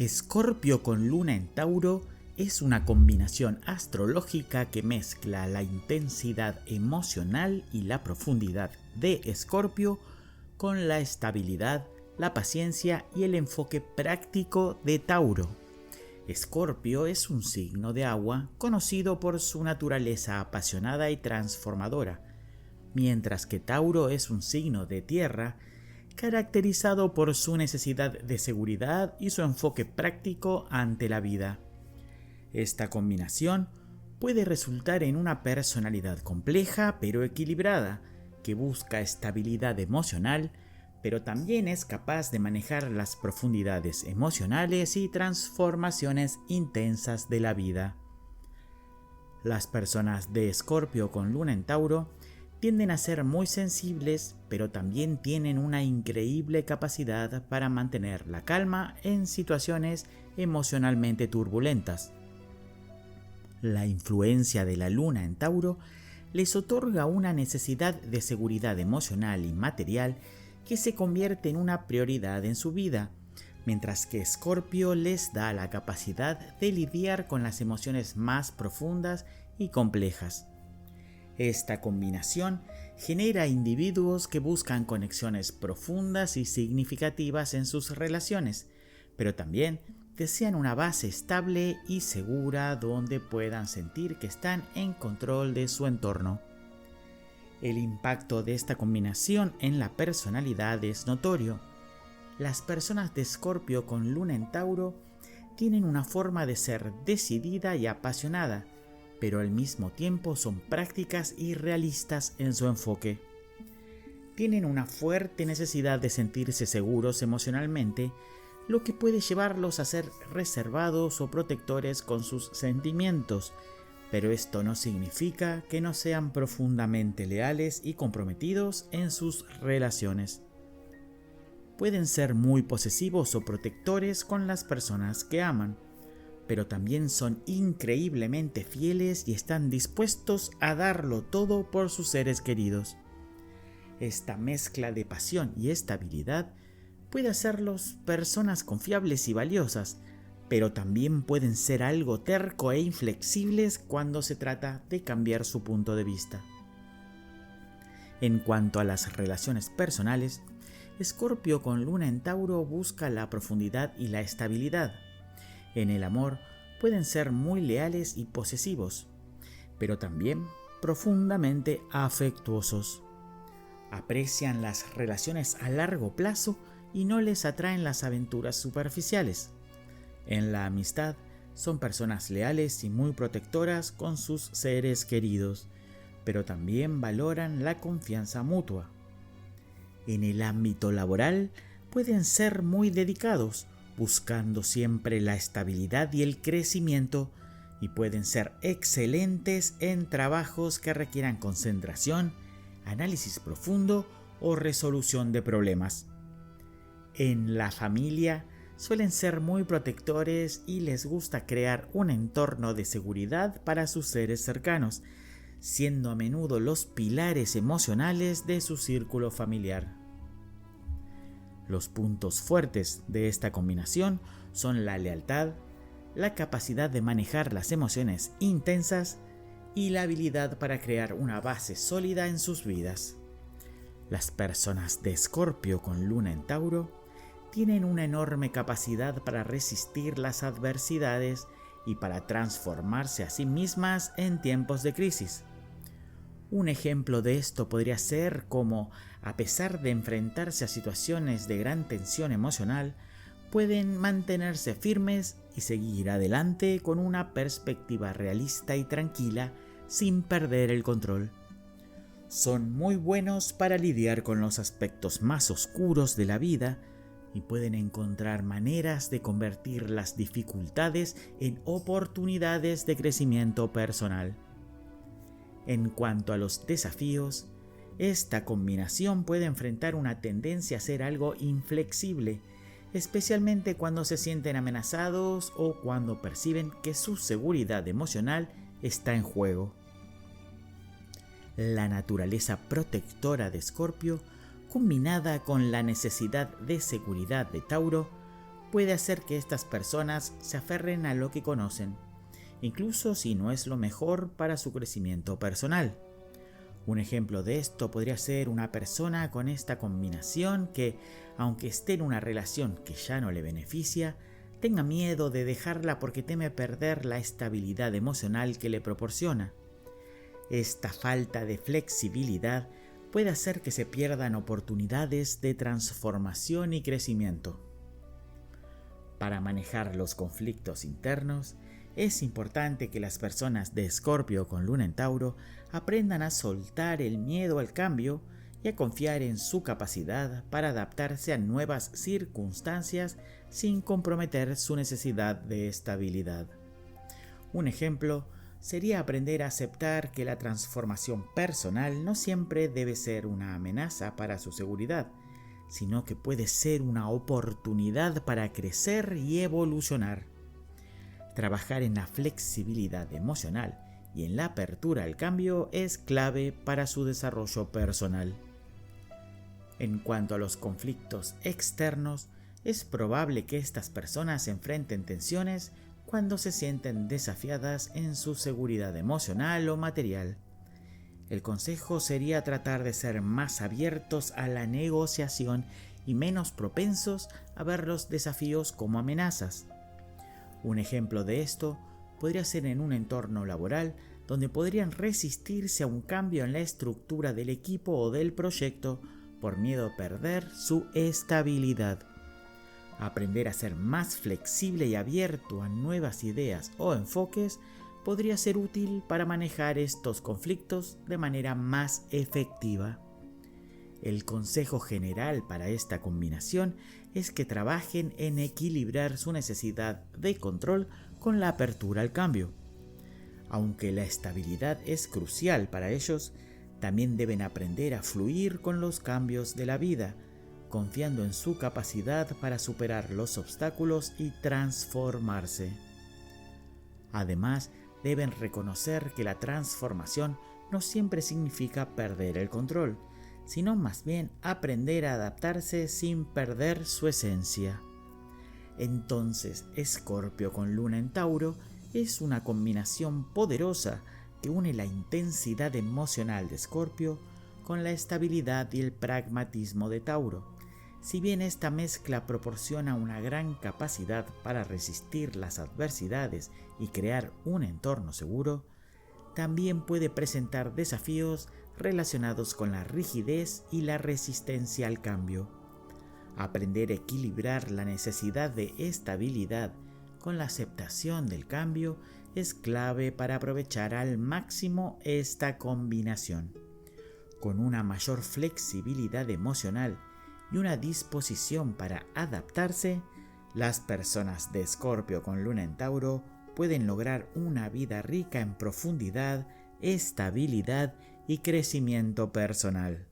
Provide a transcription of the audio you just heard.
Escorpio con Luna en Tauro es una combinación astrológica que mezcla la intensidad emocional y la profundidad de Escorpio con la estabilidad, la paciencia y el enfoque práctico de Tauro. Escorpio es un signo de agua conocido por su naturaleza apasionada y transformadora, mientras que Tauro es un signo de tierra caracterizado por su necesidad de seguridad y su enfoque práctico ante la vida. Esta combinación puede resultar en una personalidad compleja pero equilibrada, que busca estabilidad emocional, pero también es capaz de manejar las profundidades emocionales y transformaciones intensas de la vida. Las personas de Escorpio con Luna en Tauro tienden a ser muy sensibles, pero también tienen una increíble capacidad para mantener la calma en situaciones emocionalmente turbulentas. La influencia de la Luna en Tauro les otorga una necesidad de seguridad emocional y material que se convierte en una prioridad en su vida, mientras que Escorpio les da la capacidad de lidiar con las emociones más profundas y complejas. Esta combinación genera individuos que buscan conexiones profundas y significativas en sus relaciones, pero también desean una base estable y segura donde puedan sentir que están en control de su entorno. El impacto de esta combinación en la personalidad es notorio. Las personas de Escorpio con Luna en Tauro tienen una forma de ser decidida y apasionada, pero al mismo tiempo son prácticas y realistas en su enfoque. Tienen una fuerte necesidad de sentirse seguros emocionalmente, lo que puede llevarlos a ser reservados o protectores con sus sentimientos, pero esto no significa que no sean profundamente leales y comprometidos en sus relaciones. Pueden ser muy posesivos o protectores con las personas que aman, pero también son increíblemente fieles y están dispuestos a darlo todo por sus seres queridos. Esta mezcla de pasión y estabilidad puede hacerlos personas confiables y valiosas, pero también pueden ser algo terco e inflexibles cuando se trata de cambiar su punto de vista. En cuanto a las relaciones personales, Escorpio con Luna en Tauro busca la profundidad y la estabilidad. En el amor pueden ser muy leales y posesivos, pero también profundamente afectuosos. Aprecian las relaciones a largo plazo y no les atraen las aventuras superficiales. En la amistad son personas leales y muy protectoras con sus seres queridos, pero también valoran la confianza mutua. En el ámbito laboral pueden ser muy dedicados, buscando siempre la estabilidad y el crecimiento, y pueden ser excelentes en trabajos que requieran concentración, análisis profundo o resolución de problemas. En la familia suelen ser muy protectores y les gusta crear un entorno de seguridad para sus seres cercanos, siendo a menudo los pilares emocionales de su círculo familiar. Los puntos fuertes de esta combinación son la lealtad, la capacidad de manejar las emociones intensas y la habilidad para crear una base sólida en sus vidas. Las personas de Escorpio con Luna en Tauro tienen una enorme capacidad para resistir las adversidades y para transformarse a sí mismas en tiempos de crisis. Un ejemplo de esto podría ser cómo, a pesar de enfrentarse a situaciones de gran tensión emocional, pueden mantenerse firmes y seguir adelante con una perspectiva realista y tranquila sin perder el control. Son muy buenos para lidiar con los aspectos más oscuros de la vida y pueden encontrar maneras de convertir las dificultades en oportunidades de crecimiento personal. En cuanto a los desafíos, esta combinación puede enfrentar una tendencia a ser algo inflexible, especialmente cuando se sienten amenazados o cuando perciben que su seguridad emocional está en juego. La naturaleza protectora de Escorpio, combinada con la necesidad de seguridad de Tauro, puede hacer que estas personas se aferren a lo que conocen, incluso si no es lo mejor para su crecimiento personal. Un ejemplo de esto podría ser una persona con esta combinación que, aunque esté en una relación que ya no le beneficia, tenga miedo de dejarla porque teme perder la estabilidad emocional que le proporciona. Esta falta de flexibilidad puede hacer que se pierdan oportunidades de transformación y crecimiento. Para manejar los conflictos internos, es importante que las personas de Escorpio con Luna en Tauro aprendan a soltar el miedo al cambio y a confiar en su capacidad para adaptarse a nuevas circunstancias sin comprometer su necesidad de estabilidad. Un ejemplo sería aprender a aceptar que la transformación personal no siempre debe ser una amenaza para su seguridad, sino que puede ser una oportunidad para crecer y evolucionar. Trabajar en la flexibilidad emocional y en la apertura al cambio es clave para su desarrollo personal. En cuanto a los conflictos externos, es probable que estas personas enfrenten tensiones cuando se sienten desafiadas en su seguridad emocional o material. El consejo sería tratar de ser más abiertos a la negociación y menos propensos a ver los desafíos como amenazas. Un ejemplo de esto podría ser en un entorno laboral donde podrían resistirse a un cambio en la estructura del equipo o del proyecto por miedo a perder su estabilidad. Aprender a ser más flexible y abierto a nuevas ideas o enfoques podría ser útil para manejar estos conflictos de manera más efectiva. El consejo general para esta combinación es que trabajen en equilibrar su necesidad de control con la apertura al cambio. Aunque la estabilidad es crucial para ellos, también deben aprender a fluir con los cambios de la vida, confiando en su capacidad para superar los obstáculos y transformarse. Además, deben reconocer que la transformación no siempre significa perder el control, sino más bien aprender a adaptarse sin perder su esencia. Entonces, Escorpio con Luna en Tauro es una combinación poderosa que une la intensidad emocional de Escorpio con la estabilidad y el pragmatismo de Tauro. Si bien esta mezcla proporciona una gran capacidad para resistir las adversidades y crear un entorno seguro, también puede presentar desafíos relacionados con la rigidez y la resistencia al cambio. Aprender a equilibrar la necesidad de estabilidad con la aceptación del cambio es clave para aprovechar al máximo esta combinación. Con una mayor flexibilidad emocional y una disposición para adaptarse, las personas de Escorpio con Luna en Tauro pueden lograr una vida rica en profundidad, estabilidad y crecimiento personal.